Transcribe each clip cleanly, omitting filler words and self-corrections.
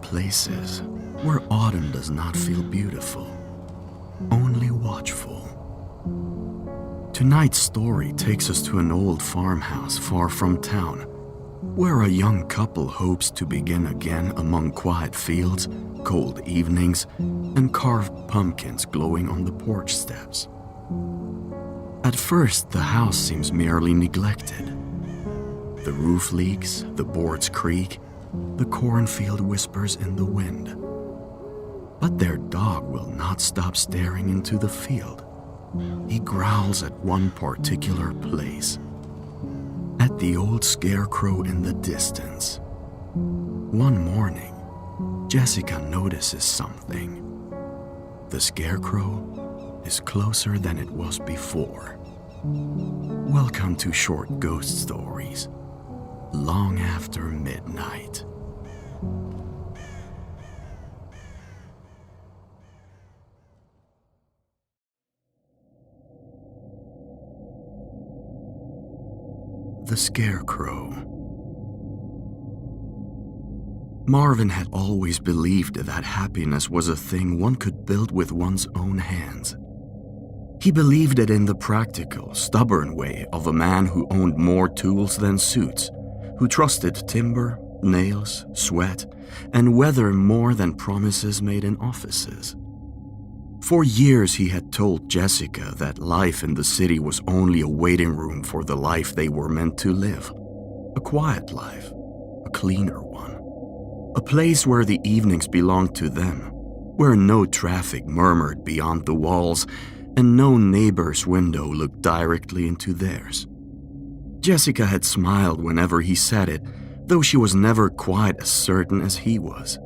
places where autumn does not feel beautiful, only watchful. Tonight's story takes us to an old farmhouse far from town, where a young couple hopes to begin again among quiet fields, cold evenings, and carved pumpkins glowing on the porch steps. At first, the house seems merely neglected. The roof leaks, the boards creak, the cornfield whispers in the wind. But their dog will not stop staring into the field. He growls at one particular place, at the old Scarecrow in the distance. One morning, Jessica notices something. The Scarecrow is closer than it was before. Welcome to Short Ghost Stories, Long After Midnight. The Scarecrow. Marvin had always believed that happiness was a thing one could build with one's own hands. He believed it in the practical, stubborn way of a man who owned more tools than suits, who trusted timber, nails, sweat, and weather more than promises made in offices. For years he had told Jessica that life in the city was only a waiting room for the life they were meant to live. A quiet life, a cleaner one. A place where the evenings belonged to them, where no traffic murmured beyond the walls and no neighbor's window looked directly into theirs. Jessica had smiled whenever he said it, though she was never quite as certain as he was.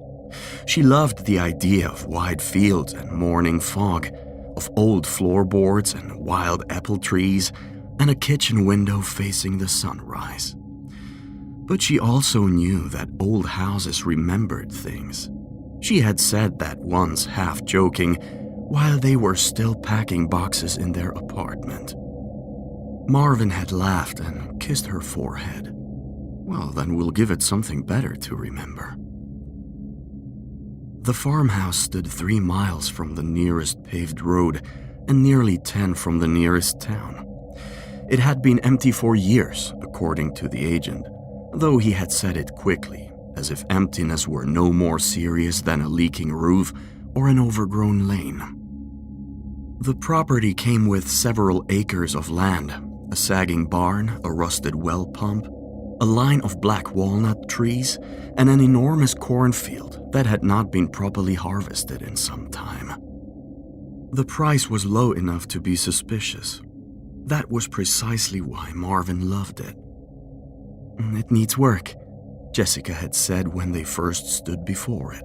She loved the idea of wide fields and morning fog, of old floorboards and wild apple trees, and a kitchen window facing the sunrise. But she also knew that old houses remembered things. She had said that once, half joking, while they were still packing boxes in their apartment. Marvin had laughed and kissed her forehead. Well, then we'll give it something better to remember. The farmhouse stood 3 miles from the nearest paved road and nearly 10 from the nearest town. It had been empty for years, according to the agent, though he had said it quickly, as if emptiness were no more serious than a leaking roof or an overgrown lane. The property came with several acres of land, a sagging barn, a rusted well pump, a line of black walnut trees, and an enormous cornfield that had not been properly harvested in some time. The price was low enough to be suspicious. That was precisely why Marvin loved it. It needs work, Jessica had said when they first stood before it.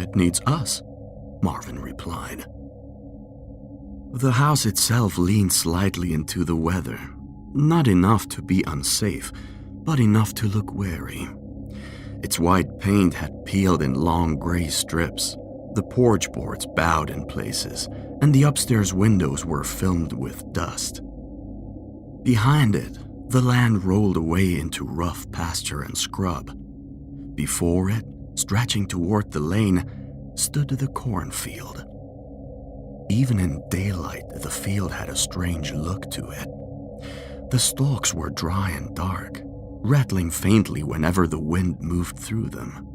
It needs us, Marvin replied. The house itself leaned slightly into the weather, not enough to be unsafe, but enough to look wary. Its white paint had peeled in long gray strips, the porch boards bowed in places, and the upstairs windows were filmed with dust. Behind it, the land rolled away into rough pasture and scrub. Before it, stretching toward the lane, stood the cornfield. Even in daylight, the field had a strange look to it. The stalks were dry and dark, rattling faintly whenever the wind moved through them.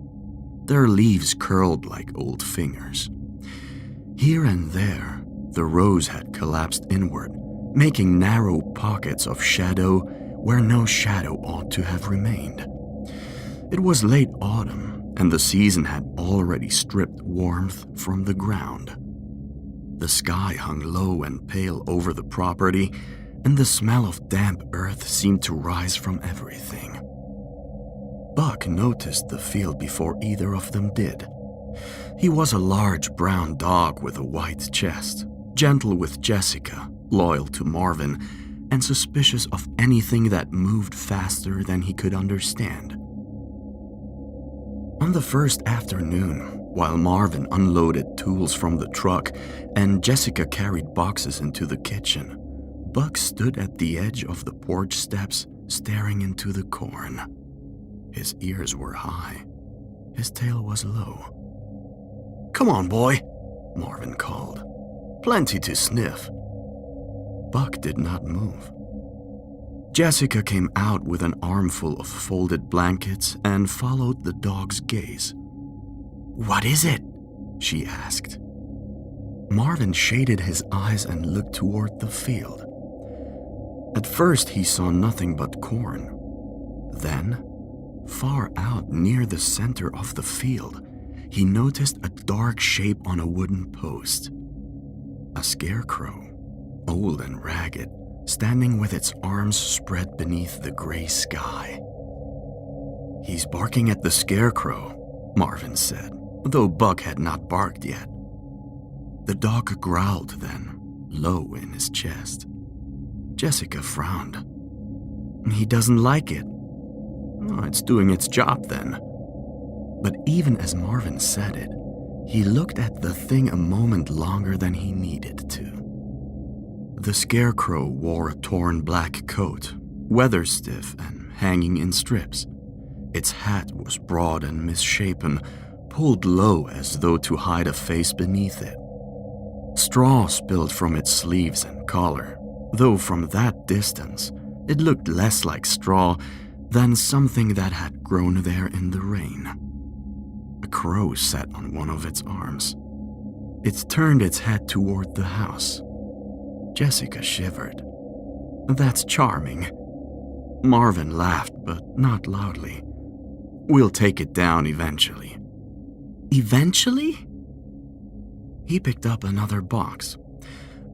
Their leaves curled like old fingers. Here and there, the rows had collapsed inward, making narrow pockets of shadow where no shadow ought to have remained. It was late autumn, and the season had already stripped warmth from the ground. The sky hung low and pale over the property, and the smell of damp earth seemed to rise from everything. Buck noticed the field before either of them did. He was a large brown dog with a white chest, gentle with Jessica, loyal to Marvin, and suspicious of anything that moved faster than he could understand. On the first afternoon, while Marvin unloaded tools from the truck and Jessica carried boxes into the kitchen, Buck stood at the edge of the porch steps, staring into the corn. His ears were high. His tail was low. "Come on, boy," Marvin called. "Plenty to sniff." Buck did not move. Jessica came out with an armful of folded blankets and followed the dog's gaze. "What is it?" she asked. Marvin shaded his eyes and looked toward the field. At first, he saw nothing but corn. Then, far out near the center of the field, he noticed a dark shape on a wooden post. A scarecrow, old and ragged, standing with its arms spread beneath the gray sky. "He's barking at the scarecrow," Marvin said, though Buck had not barked yet. The dog growled then, low in his chest. Jessica frowned. "He doesn't like it." "Oh, it's doing its job then." But even as Marvin said it, he looked at the thing a moment longer than he needed to. The scarecrow wore a torn black coat, weather-stiff and hanging in strips. Its hat was broad and misshapen, pulled low as though to hide a face beneath it. Straw spilled from its sleeves and collar, though from that distance it looked less like straw than something that had grown there in the rain. A crow sat on one of its arms. It turned its head toward the house. Jessica shivered. "That's charming." Marvin laughed, but not loudly. "We'll take it down eventually." "Eventually?" He picked up another box.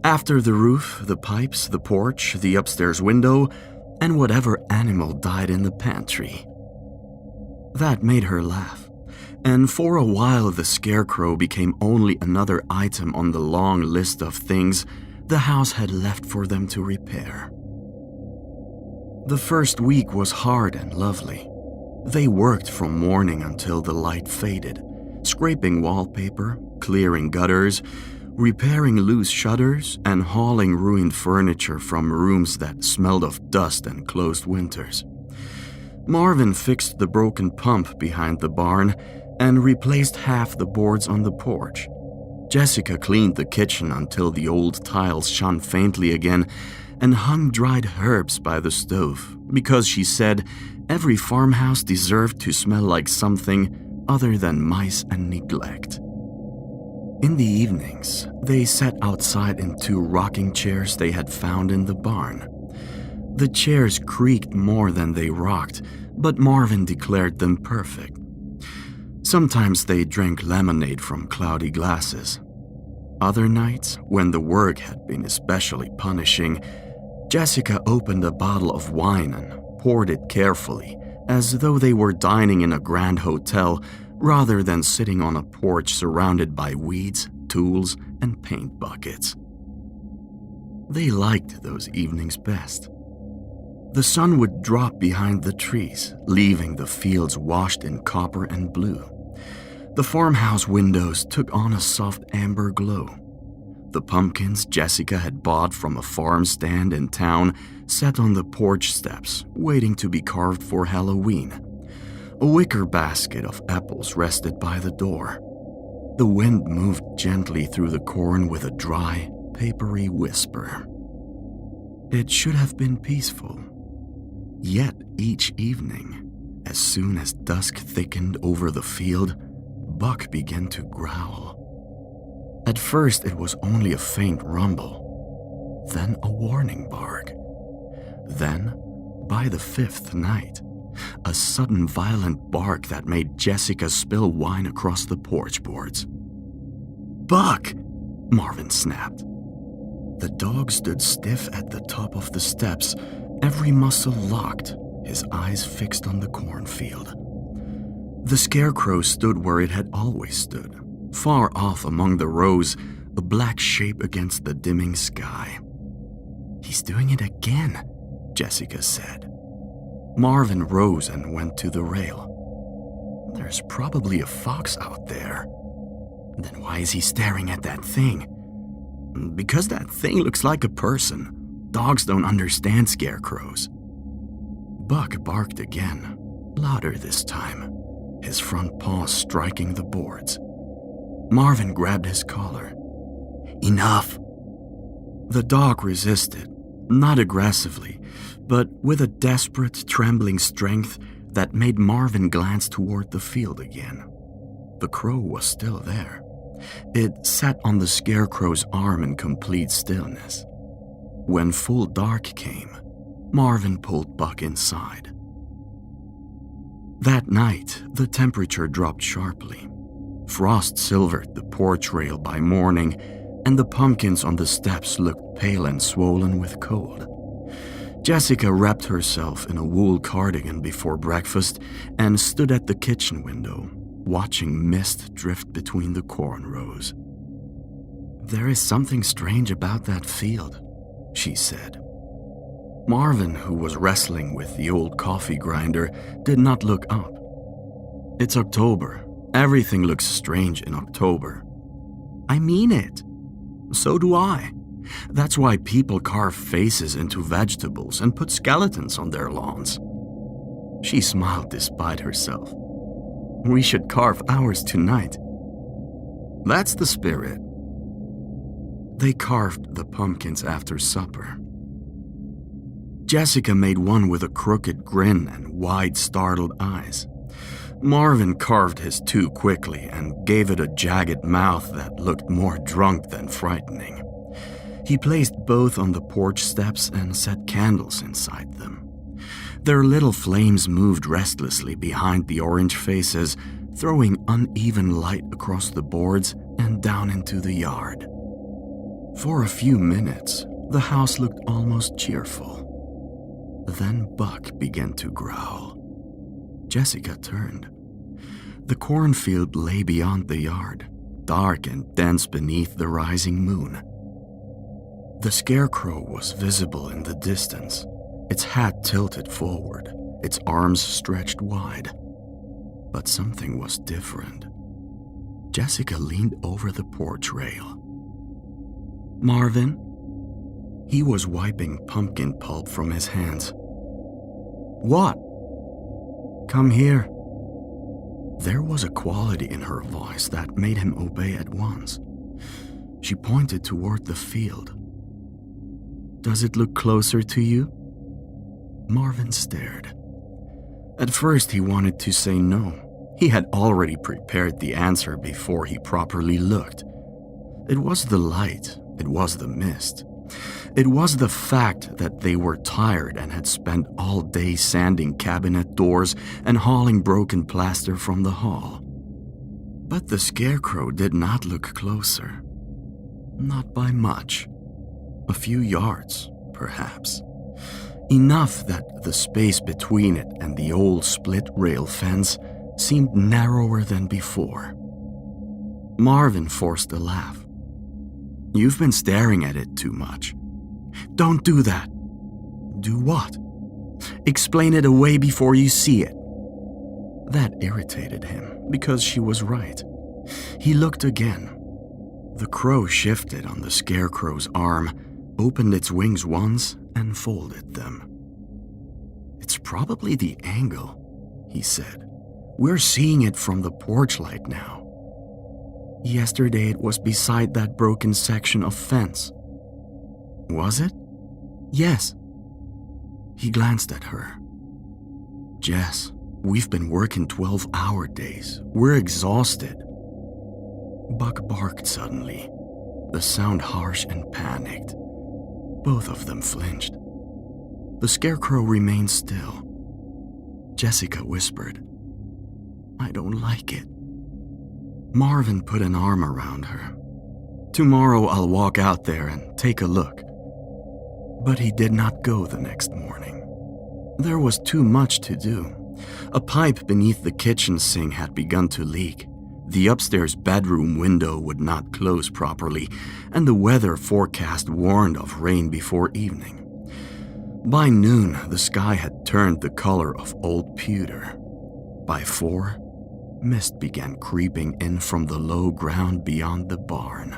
After the roof, the pipes, the porch, the upstairs window, and whatever animal died in the pantry. That made her laugh, and for a while the scarecrow became only another item on the long list of things the house had left for them to repair. The first week was hard and lovely. They worked from morning until the light faded, scraping wallpaper, clearing gutters, repairing loose shutters, and hauling ruined furniture from rooms that smelled of dust and closed winters. Marvin fixed the broken pump behind the barn and replaced half the boards on the porch. Jessica cleaned the kitchen until the old tiles shone faintly again and hung dried herbs by the stove because she said every farmhouse deserved to smell like something other than mice and neglect. In the evenings, they sat outside in 2 rocking chairs they had found in the barn. The chairs creaked more than they rocked, but Marvin declared them perfect. Sometimes they drank lemonade from cloudy glasses. Other nights, when the work had been especially punishing, Jessica opened a bottle of wine and poured it carefully, as though they were dining in a grand hotel rather than sitting on a porch surrounded by weeds, tools, and paint buckets. They liked those evenings best. The sun would drop behind the trees, leaving the fields washed in copper and blue. The farmhouse windows took on a soft amber glow. The pumpkins Jessica had bought from a farm stand in town sat on the porch steps, waiting to be carved for Halloween. A wicker basket of apples rested by the door. The wind moved gently through the corn with a dry, papery whisper. It should have been peaceful. Yet each evening, as soon as dusk thickened over the field, Buck began to growl. At first it was only a faint rumble, then a warning bark. Then, by the 5th night, a sudden violent bark that made Jessica spill wine across the porch boards. "Buck!" Marvin snapped. The dog stood stiff at the top of the steps, every muscle locked, his eyes fixed on the cornfield. The scarecrow stood where it had always stood, far off among the rows, a black shape against the dimming sky. "He's doing it again," Jessica said. Marvin rose and went to the rail. "There's probably a fox out there." "Then why is he staring at that thing?" "Because that thing looks like a person. Dogs don't understand scarecrows." Buck barked again, louder this time. his front paws striking the boards. Marvin grabbed his collar. "Enough!" The dog resisted, not aggressively, but with a desperate, trembling strength that made Marvin glance toward the field again. The crow was still there. It sat on the Scarecrow's arm in complete stillness. When full dark came, Marvin pulled Buck inside. That night, the temperature dropped sharply. Frost silvered the porch rail by morning, and the pumpkins on the steps looked pale and swollen with cold. Jessica wrapped herself in a wool cardigan before breakfast and stood at the kitchen window, watching mist drift between the corn rows. "There is something strange about that field," she said. Marvin, who was wrestling with the old coffee grinder, did not look up. "It's October. Everything looks strange in October." "I mean it." "So do I. That's why people carve faces into vegetables and put skeletons on their lawns." She smiled despite herself. "We should carve ours tonight." "That's the spirit." They carved the pumpkins after supper. Jessica made one with a crooked grin and wide, startled eyes. Marvin carved his too quickly and gave it a jagged mouth that looked more drunk than frightening. He placed both on the porch steps and set candles inside them. Their little flames moved restlessly behind the orange faces, throwing uneven light across the boards and down into the yard. For a few minutes, the house looked almost cheerful. Then Buck began to growl. Jessica turned. The cornfield lay beyond the yard, dark and dense beneath the rising moon. The Scarecrow was visible in the distance, its hat tilted forward, its arms stretched wide. But something was different. Jessica leaned over the porch rail. "Marvin?" He was wiping pumpkin pulp from his hands. "What?" "Come here." There was a quality in her voice that made him obey at once. She pointed toward the field. "Does it look closer to you?" Marvin stared. At first he wanted to say no. He had already prepared the answer before he properly looked. It was the light. It was the mist. It was the fact that they were tired and had spent all day sanding cabinet doors and hauling broken plaster from the hall. But the Scarecrow did not look closer. Not by much. A few yards, perhaps. Enough that the space between it and the old split-rail fence seemed narrower than before. Marvin forced a laugh. "You've been staring at it too much." "Don't do that." "Do what?" "Explain it away before you see it." That irritated him, because she was right. He looked again. The crow shifted on the Scarecrow's arm, opened its wings once, and folded them. "It's probably the angle," he said. "We're seeing it from the porch light now." "Yesterday it was beside that broken section of fence." "Was it?" "Yes." He glanced at her. "Jess, we've been working 12-hour days. We're exhausted." Buck barked suddenly, the sound harsh and panicked. Both of them flinched. The Scarecrow remained still. Jessica whispered, "I don't like it." Marvin put an arm around her. "Tomorrow I'll walk out there and take a look." But he did not go the next morning. There was too much to do. A pipe beneath the kitchen sink had begun to leak. The upstairs bedroom window would not close properly, and the weather forecast warned of rain before evening. By noon, the sky had turned the color of old pewter. By 4, mist began creeping in from the low ground beyond the barn.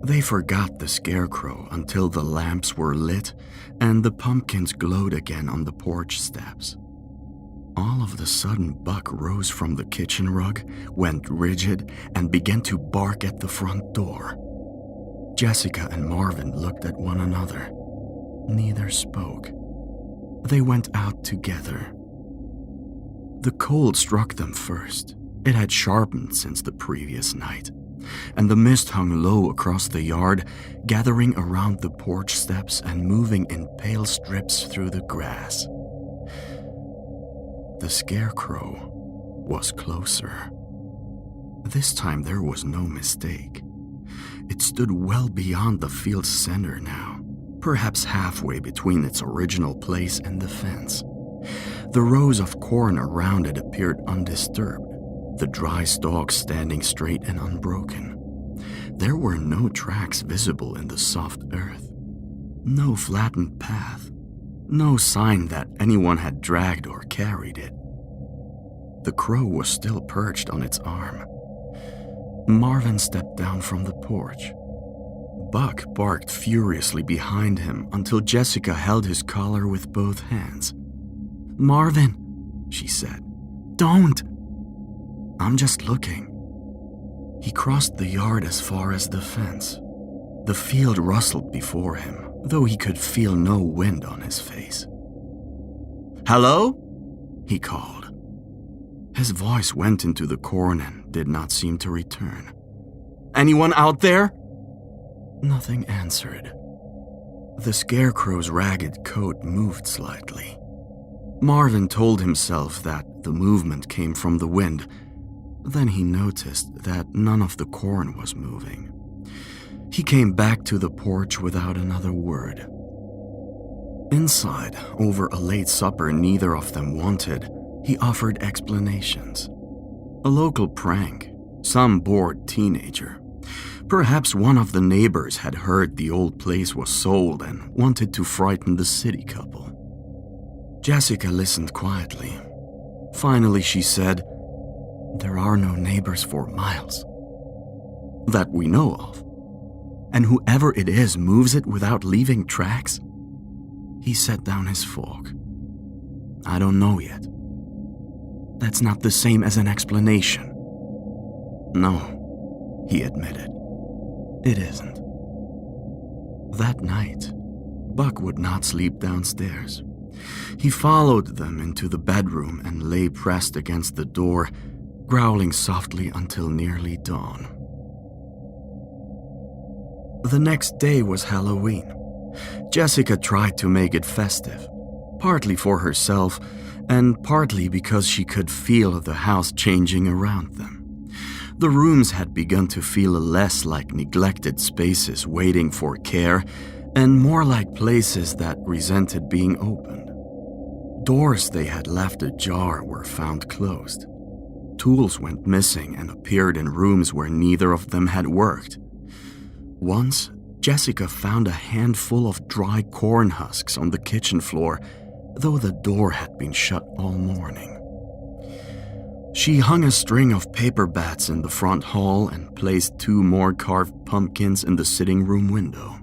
They forgot the Scarecrow until the lamps were lit and the pumpkins glowed again on the porch steps. All of a sudden, Buck rose from the kitchen rug, went rigid, and began to bark at the front door. Jessica and Marvin looked at one another. Neither spoke. They went out together. The cold struck them first. It had sharpened since the previous night, and the mist hung low across the yard, gathering around the porch steps and moving in pale strips through the grass. The Scarecrow was closer. This time there was no mistake. It stood well beyond the field's center now, perhaps halfway between its original place and the fence. The rows of corn around it appeared undisturbed, the dry stalks standing straight and unbroken. There were no tracks visible in the soft earth, no flattened path, no sign that anyone had dragged or carried it. The crow was still perched on its arm. Marvin stepped down from the porch. Buck barked furiously behind him until Jessica held his collar with both hands. "Marvin," she said, "don't. I'm just looking." He crossed the yard as far as the fence. The field rustled before him, though he could feel no wind on his face. "Hello?" he called. His voice went into the corn and did not seem to return. "Anyone out there?" Nothing answered. The Scarecrow's ragged coat moved slightly. Marvin told himself that the movement came from the wind. Then he noticed that none of the corn was moving. He came back to the porch without another word. Inside, over a late supper neither of them wanted, he offered explanations. A local prank, some bored teenager. Perhaps one of the neighbors had heard the old place was sold and wanted to frighten the city couple. Jessica listened quietly. Finally, she said, "There are no neighbors for miles. That we know of. And whoever it is moves it without leaving tracks?" He set down his fork. "I don't know yet." "That's not the same as an explanation." "No," he admitted. "It isn't." That night, Buck would not sleep downstairs. He followed them into the bedroom and lay pressed against the door, growling softly until nearly dawn. The next day was Halloween. Jessica tried to make it festive, partly for herself and partly because she could feel the house changing around them. The rooms had begun to feel less like neglected spaces waiting for care and more like places that resented being opened. Doors they had left ajar were found closed. Tools went missing and appeared in rooms where neither of them had worked. Once, Jessica found a handful of dry corn husks on the kitchen floor, though the door had been shut all morning. She hung a string of paper bats in the front hall and placed 2 more carved pumpkins in the sitting room window.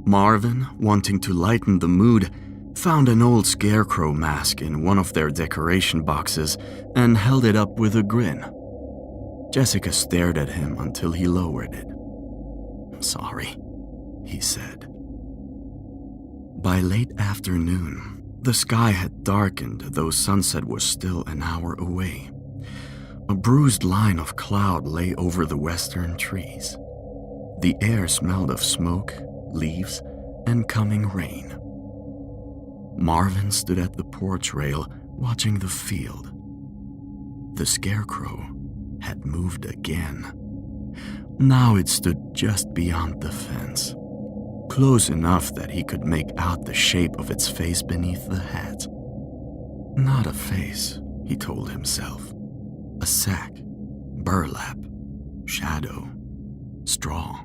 Marvin, wanting to lighten the mood, found an old Scarecrow mask in one of their decoration boxes and held it up with a grin. Jessica stared at him until he lowered it. "Sorry," he said. By late afternoon, the sky had darkened, though sunset was still an hour away. A bruised line of cloud lay over the western trees. The air smelled of smoke, leaves, and coming rain. Marvin stood at the porch rail, watching the field. The Scarecrow had moved again. Now it stood just beyond the fence, close enough that he could make out the shape of its face beneath the hat. Not a face, he told himself. A sack, burlap, shadow, straw.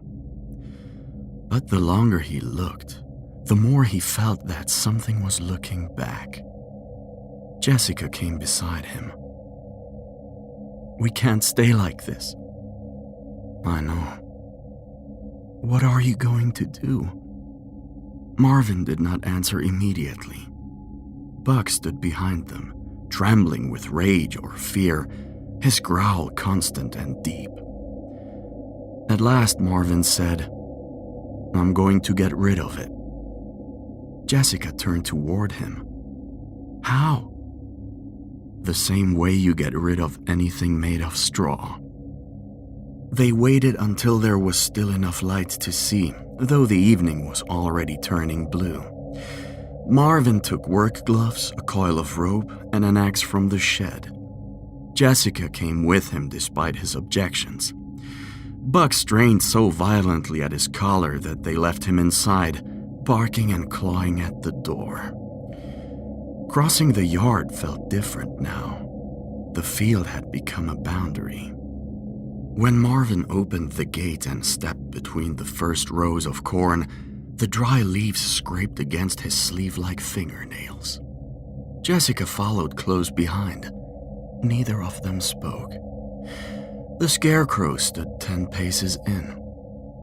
But the longer he looked, the more he felt that something was looking back. Jessica came beside him. "We can't stay like this." "I know." "What are you going to do?" Marvin did not answer immediately. Buck stood behind them, trembling with rage or fear, his growl constant and deep. At last, Marvin said, "I'm going to get rid of it." Jessica turned toward him. "How?" "The same way you get rid of anything made of straw." They waited until there was still enough light to see, though the evening was already turning blue. Marvin took work gloves, a coil of rope, and an axe from the shed. Jessica came with him despite his objections. Buck strained so violently at his collar that they left him inside, barking and clawing at the door. Crossing the yard felt different now. The field had become a boundary. When Marvin opened the gate and stepped between the first rows of corn, the dry leaves scraped against his sleeve-like fingernails. Jessica followed close behind. Neither of them spoke. The Scarecrow stood 10 paces in.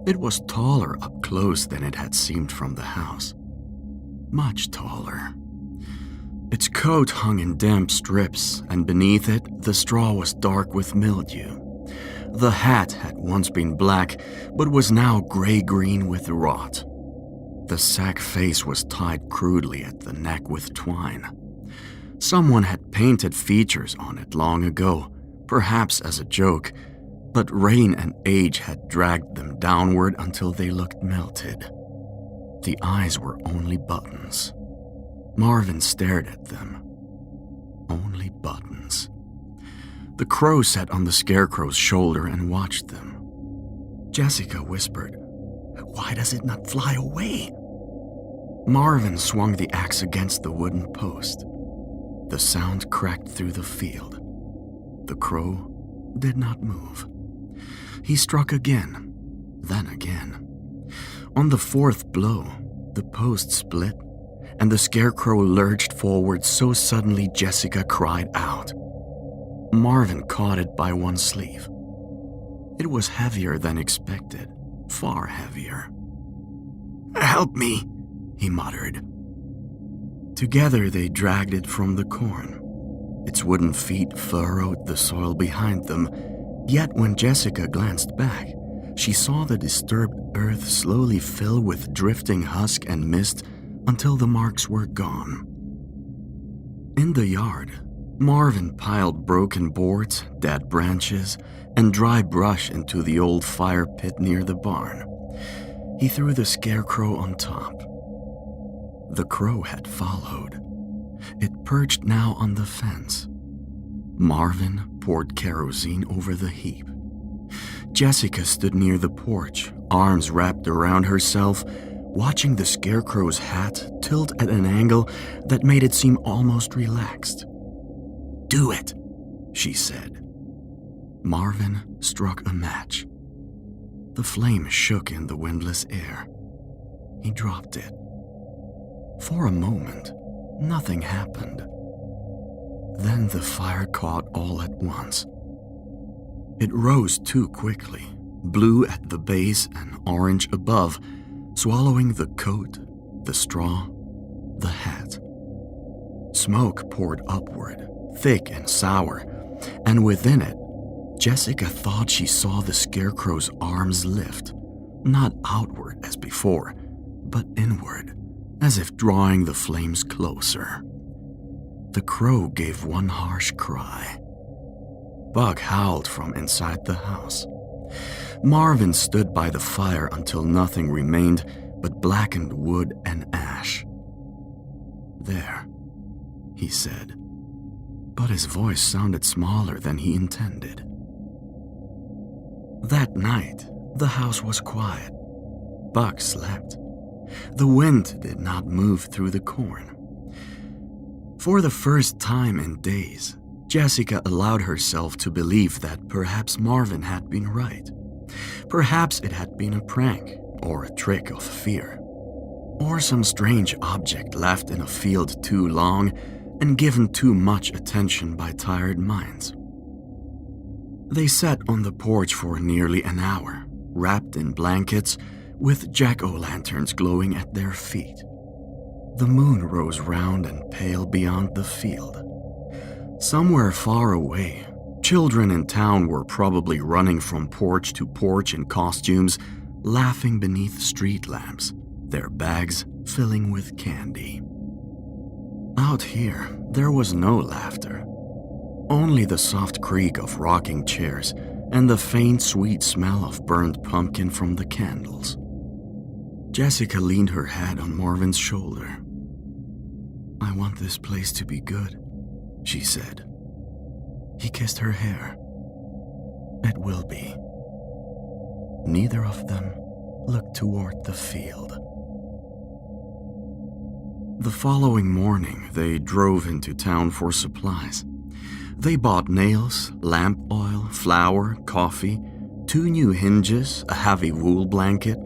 It was taller up close than it had seemed from the house. Much taller. Its coat hung in damp strips, and beneath it, the straw was dark with mildew. The hat had once been black, but was now gray-green with rot. The sack face was tied crudely at the neck with twine. Someone had painted features on it long ago, perhaps as a joke, but rain and age had dragged them downward until they looked melted. The eyes were only buttons. Marvin stared at them. Only buttons. The crow sat on the Scarecrow's shoulder and watched them. Jessica whispered, "Why does it not fly away?" Marvin swung the axe against the wooden post. The sound cracked through the field. The crow did not move. He struck again, then again. On the fourth blow, the post split, and the Scarecrow lurched forward so suddenly Jessica cried out. Marvin caught it by one sleeve. It was heavier than expected, far heavier. "Help me," he muttered. Together they dragged it from the corn. Its wooden feet furrowed the soil behind them, yet when Jessica glanced back, she saw the disturbed earth slowly fill with drifting husk and mist until the marks were gone. In the yard, Marvin piled broken boards, dead branches, and dry brush into the old fire pit near the barn. He threw the Scarecrow on top. The crow had followed. It perched now on the fence. Marvin poured kerosene over the heap. Jessica stood near the porch, arms wrapped around herself, watching the Scarecrow's hat tilt at an angle that made it seem almost relaxed. "Do it," she said. Marvin struck a match. The flame shook in the windless air. He dropped it. For a moment, nothing happened. Then the fire caught all at once. It rose too quickly, blue at the base and orange above, swallowing the coat, the straw, the hat. Smoke poured upward, thick and sour, and within it, Jessica thought she saw the Scarecrow's arms lift, not outward as before, but inward, as if drawing the flames closer. The crow gave one harsh cry. Buck howled from inside the house. Marvin stood by the fire until nothing remained but blackened wood and ash. "There," he said, but his voice sounded smaller than he intended. That night, the house was quiet. Buck slept. The wind did not move through the corn. For the first time in days, Jessica allowed herself to believe that perhaps Marvin had been right. Perhaps it had been a prank or a trick of fear, or some strange object left in a field too long and given too much attention by tired minds. They sat on the porch for nearly an hour, wrapped in blankets, with jack-o'-lanterns glowing at their feet. The moon rose round and pale beyond the field. Somewhere far away, children in town were probably running from porch to porch in costumes, laughing beneath street lamps, their bags filling with candy. Out here, there was no laughter. Only the soft creak of rocking chairs and the faint, sweet smell of burnt pumpkin from the candles. Jessica leaned her head on Marvin's shoulder. "I want this place to be good," she said. He kissed her hair. "It will be." Neither of them looked toward the field. The following morning, they drove into town for supplies. They bought nails, lamp oil, flour, coffee, 2 new hinges, a heavy wool blanket,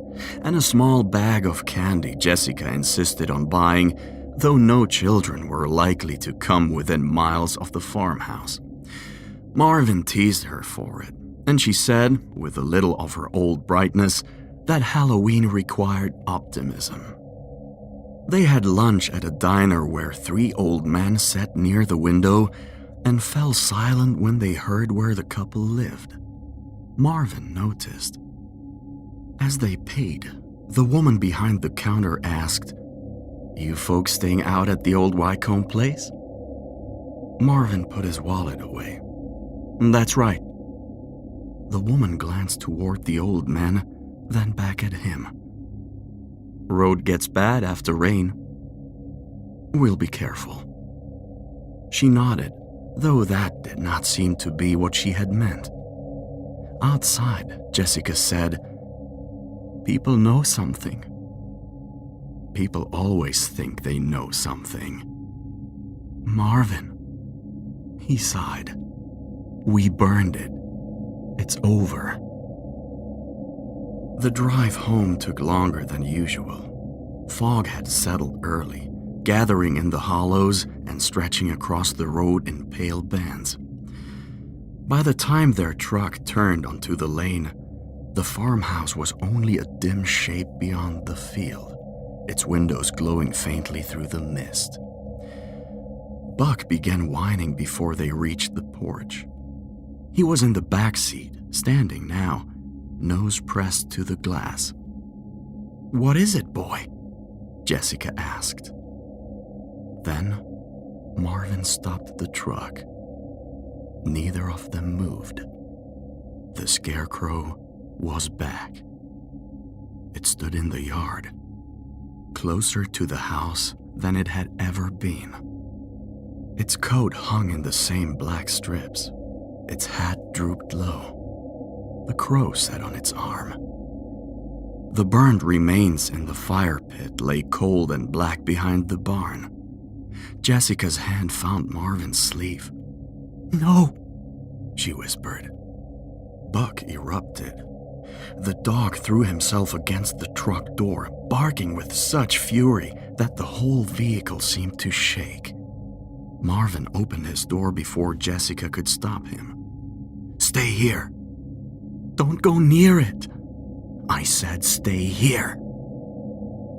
and a small bag of candy Jessica insisted on buying, though no children were likely to come within miles of the farmhouse. Marvin teased her for it, and she said, with a little of her old brightness, that Halloween required optimism. They had lunch at a diner where 3 old men sat near the window and fell silent when they heard where the couple lived. Marvin noticed. As they paid, the woman behind the counter asked, "You folks staying out at the old Wycombe place?" Marvin put his wallet away. "That's right." The woman glanced toward the old man, then back at him. "Road gets bad after rain." "We'll be careful." She nodded, though that did not seem to be what she had meant. Outside, Jessica said, "People know something." People always think they know something. "Marvin," he sighed. "We burned it. It's over." The drive home took longer than usual. Fog had settled early, gathering in the hollows and stretching across the road in pale bands. By the time their truck turned onto the lane, the farmhouse was only a dim shape beyond the field, its windows glowing faintly through the mist. Buck began whining before they reached the porch. He was in the back seat, standing now, nose pressed to the glass. "What is it, boy?" Jessica asked. Then Marvin stopped the truck. Neither of them moved. The Scarecrow was back. It stood in the yard, closer to the house than it had ever been. Its coat hung in the same black strips. Its hat drooped low. The crow sat on its arm. The burned remains in the fire pit lay cold and black behind the barn. Jessica's hand found Marvin's sleeve. "No," she whispered. Buck erupted. The dog threw himself against the truck door, barking with such fury that the whole vehicle seemed to shake. Marvin opened his door before Jessica could stop him. "Stay here." "Don't go near it." "I said stay here."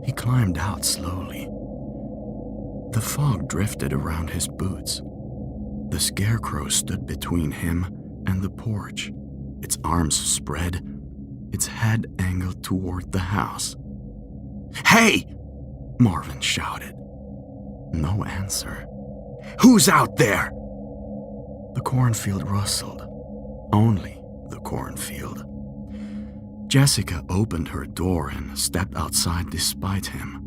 He climbed out slowly. The fog drifted around his boots. The Scarecrow stood between him and the porch, its arms spread, its head angled toward the house. "Hey!" Marvin shouted. No answer. "Who's out there?" The cornfield rustled. Only the cornfield. Jessica opened her door and stepped outside despite him.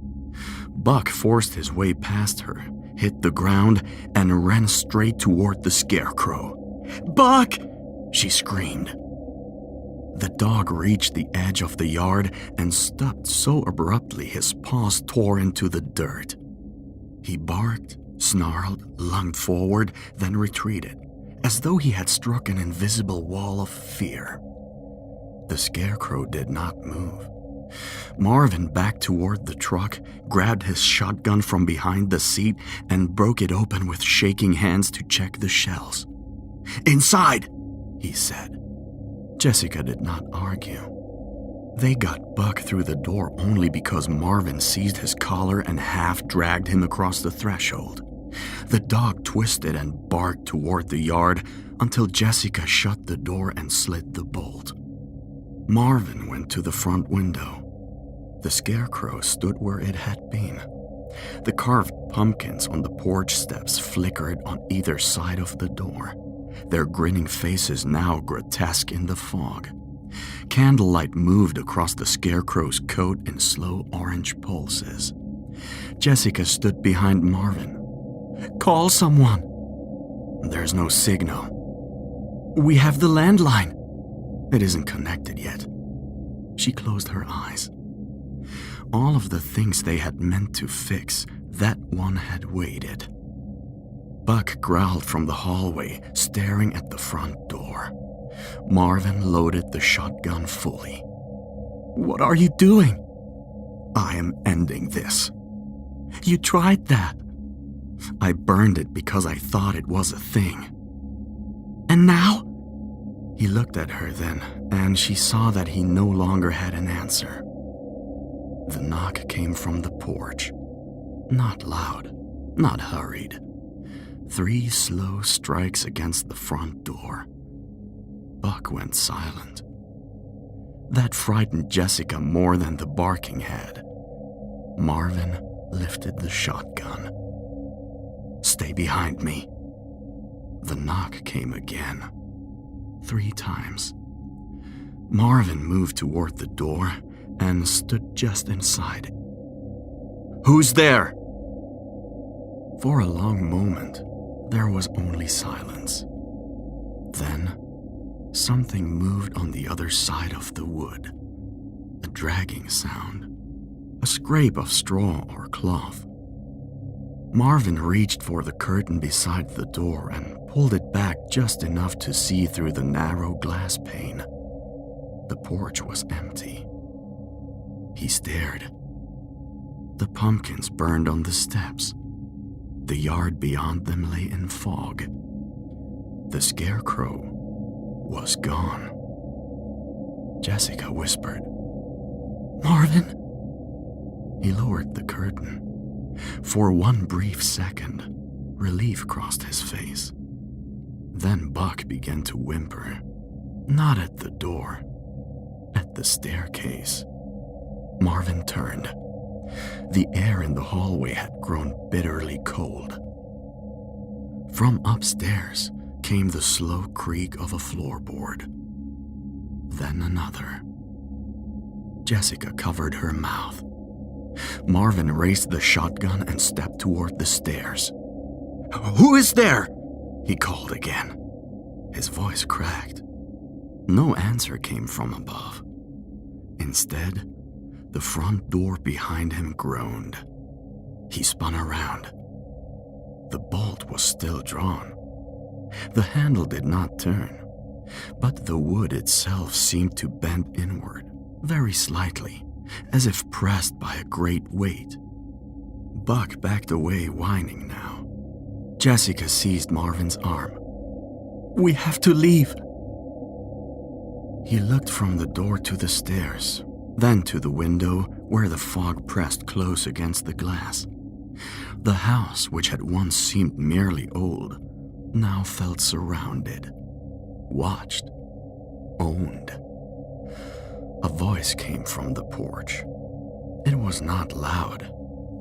Buck forced his way past her, hit the ground, and ran straight toward the Scarecrow. "Buck!" she screamed. The dog reached the edge of the yard and stopped so abruptly his paws tore into the dirt. He barked, snarled, lunged forward, then retreated, as though he had struck an invisible wall of fear. The Scarecrow did not move. Marvin backed toward the truck, grabbed his shotgun from behind the seat, and broke it open with shaking hands to check the shells. "Inside!" he said. Jessica did not argue. They got Buck through the door only because Marvin seized his collar and half dragged him across the threshold. The dog twisted and barked toward the yard until Jessica shut the door and slid the bolt. Marvin went to the front window. The Scarecrow stood where it had been. The carved pumpkins on the porch steps flickered on either side of the door, their grinning faces now grotesque in the fog. Candlelight moved across the Scarecrow's coat in slow orange pulses. Jessica stood behind Marvin. "Call someone." "There's no signal." "We have the landline." "It isn't connected yet." She closed her eyes. All of the things they had meant to fix, that one had waited. Buck growled from the hallway, staring at the front door. Marvin loaded the shotgun fully. "What are you doing?" "I am ending this." "You tried that." "I burned it because I thought it was a thing." "And now?" He looked at her then, and she saw that he no longer had an answer. The knock came from the porch. Not loud, not hurried. 3 slow strikes against the front door. Buck went silent. That frightened Jessica more than the barking had. Marvin lifted the shotgun. "Stay behind me." The knock came again. 3 times. Marvin moved toward the door and stood just inside. "Who's there?" For a long moment, there was only silence. Then, something moved on the other side of the wood. A dragging sound. A scrape of straw or cloth. Marvin reached for the curtain beside the door and pulled it back just enough to see through the narrow glass pane. The porch was empty. He stared. The pumpkins burned on the steps. The yard beyond them lay in fog. The Scarecrow was gone. Jessica whispered, "Marvin?" He lowered the curtain. For one brief second, relief crossed his face. Then Buck began to whimper, not at the door, at the staircase. Marvin turned. The air in the hallway had grown bitterly cold. From upstairs came the slow creak of a floorboard. Then another. Jessica covered her mouth. Marvin raised the shotgun and stepped toward the stairs. "Who is there?" he called again. His voice cracked. No answer came from above. Instead, the front door behind him groaned. He spun around. The bolt was still drawn. The handle did not turn, but the wood itself seemed to bend inward, very slightly, as if pressed by a great weight. Buck backed away, whining now. Jessica seized Marvin's arm. "We have to leave." He looked from the door to the stairs, then to the window where the fog pressed close against the glass. The house, which had once seemed merely old, now felt surrounded, watched, owned. A voice came from the porch. It was not loud.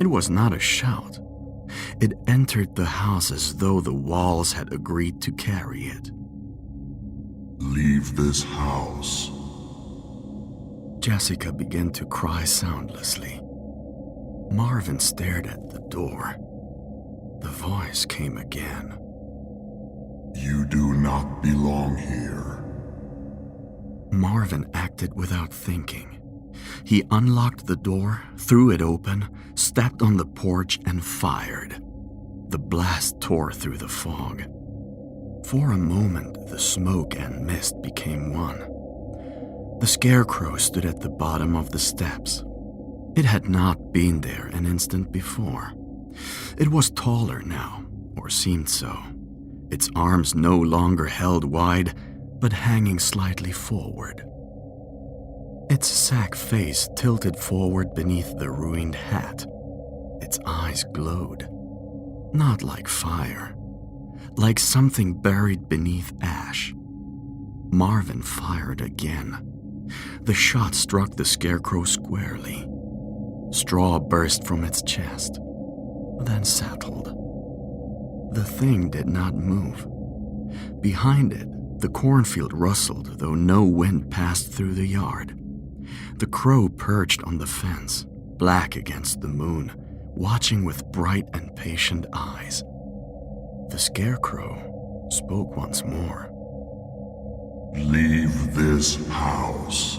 It was not a shout. It entered the house as though the walls had agreed to carry it. "Leave this house." Jessica began to cry soundlessly. Marvin stared at the door. The voice came again. "You do not belong here." Marvin acted without thinking. He unlocked the door, threw it open, stepped on the porch, and fired. The blast tore through the fog. For a moment, the smoke and mist became one. The Scarecrow stood at the bottom of the steps. It had not been there an instant before. It was taller now, or seemed so. Its arms no longer held wide, but hanging slightly forward. Its sack face tilted forward beneath the ruined hat. Its eyes glowed. Not like fire, like something buried beneath ash. Marvin fired again. The shot struck the Scarecrow squarely. Straw burst from its chest, then settled. The thing did not move. Behind it, the cornfield rustled, though no wind passed through the yard. The crow perched on the fence, black against the moon, watching with bright and patient eyes. The Scarecrow spoke once more. Leave this house.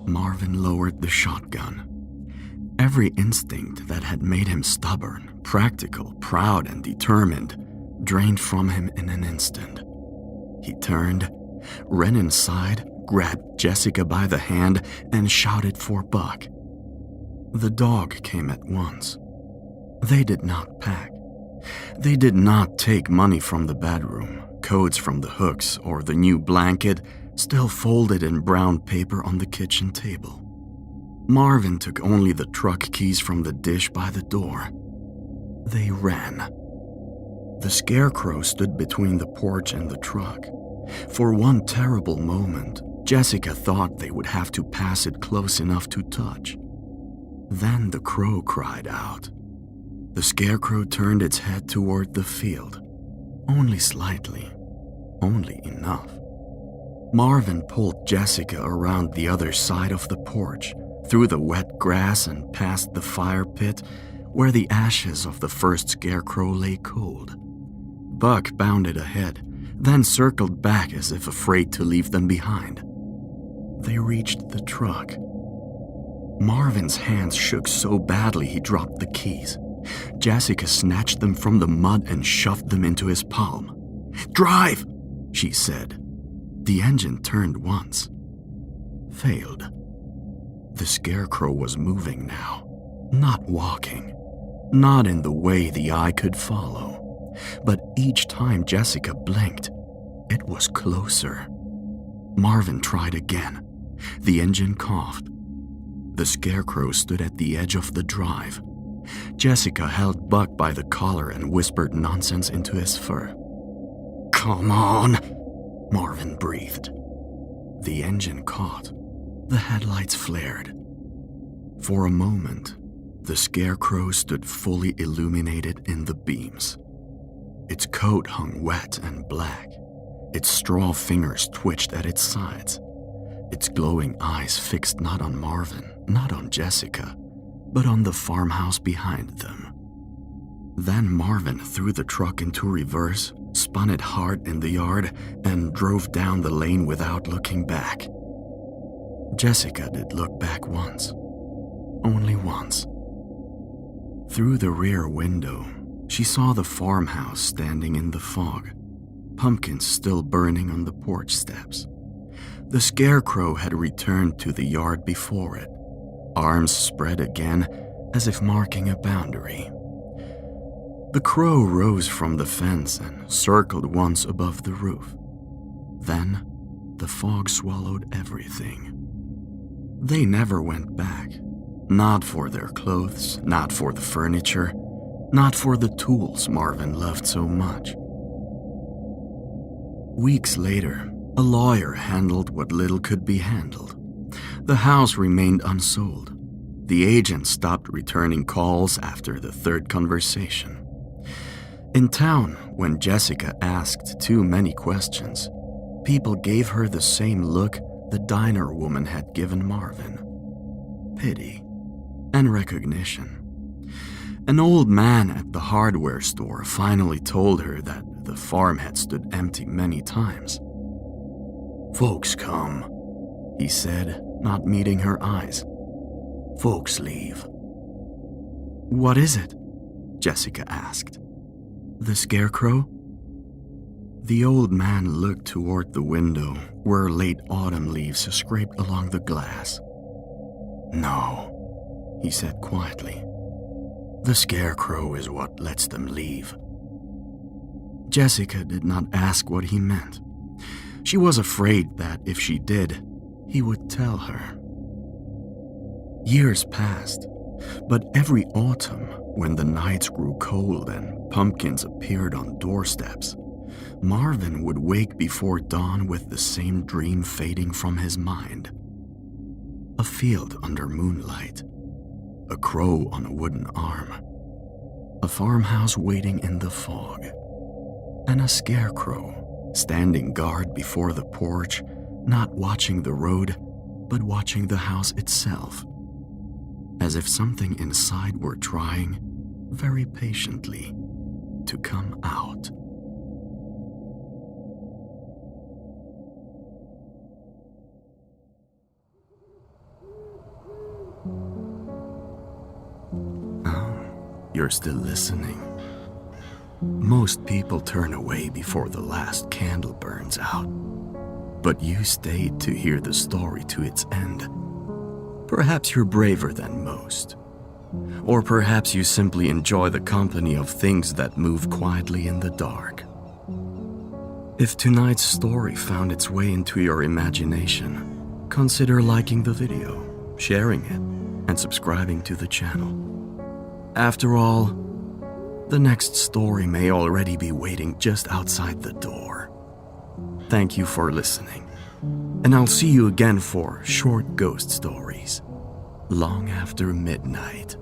Marvin lowered the shotgun. Every instinct that had made him stubborn, practical, proud, and determined drained from him in an instant. He turned, ran inside, grabbed Jessica by the hand, and shouted for Buck. The dog came at once. They did not pack. They did not take money from the bedroom, coats from the hooks, or the new blanket still folded in brown paper on the kitchen table. Marvin took only the truck keys from the dish by the door. They ran. The Scarecrow stood between the porch and the truck. For one terrible moment, Jessica thought they would have to pass it close enough to touch. Then the crow cried out. The Scarecrow turned its head toward the field. Only slightly. Only enough. Marvin pulled Jessica around the other side of the porch, through the wet grass and past the fire pit, where the ashes of the first Scarecrow lay cold. Buck bounded ahead, then circled back as if afraid to leave them behind. They reached the truck. Marvin's hands shook so badly he dropped the keys. Jessica snatched them from the mud and shoved them into his palm. "Drive!" she said. The engine turned once. Failed. The Scarecrow was moving now, not walking, not in the way the eye could follow. But each time Jessica blinked, it was closer. Marvin tried again. The engine coughed. The Scarecrow stood at the edge of the drive. Jessica held Buck by the collar and whispered nonsense into his fur. "Come on," Marvin breathed. The engine caught. The headlights flared. For a moment, the Scarecrow stood fully illuminated in the beams. Its coat hung wet and black. Its straw fingers twitched at its sides. Its glowing eyes fixed not on Marvin, not on Jessica, but on the farmhouse behind them. Then Marvin threw the truck into reverse, spun it hard in the yard, and drove down the lane without looking back. Jessica did look back once. Only once. Through the rear window, she saw the farmhouse standing in the fog, pumpkins still burning on the porch steps. The Scarecrow had returned to the yard before it, arms spread again as if marking a boundary. The crow rose from the fence and circled once above the roof. Then, the fog swallowed everything. They never went back. Not for their clothes, not for the furniture, not for the tools Marvin loved so much. Weeks later, a lawyer handled what little could be handled. The house remained unsold. The agent stopped returning calls after the third conversation. In town, when Jessica asked too many questions, people gave her the same look the diner woman had given Marvin. Pity and recognition. An old man at the hardware store finally told her that the farm had stood empty many times. "Folks come," he said, not meeting her eyes. "Folks leave." "What is it?" Jessica asked. "The Scarecrow?" The old man looked toward the window where late autumn leaves scraped along the glass. "No," he said quietly. "The Scarecrow is what lets them leave." Jessica did not ask what he meant. She was afraid that if she did, he would tell her. Years passed. But every autumn, when the nights grew cold and pumpkins appeared on doorsteps, Marvin would wake before dawn with the same dream fading from his mind. A field under moonlight, a crow on a wooden arm, a farmhouse waiting in the fog, and a scarecrow standing guard before the porch, not watching the road, but watching the house itself, as if something inside were trying, very patiently, to come out. You're still listening. Most people turn away before the last candle burns out, but you stayed to hear the story to its end. Perhaps you're braver than most, or perhaps you simply enjoy the company of things that move quietly in the dark. If tonight's story found its way into your imagination, consider liking the video, sharing it, and subscribing to the channel. After all, the next story may already be waiting just outside the door. Thank you for listening, and I'll see you again for short ghost stories, long after midnight.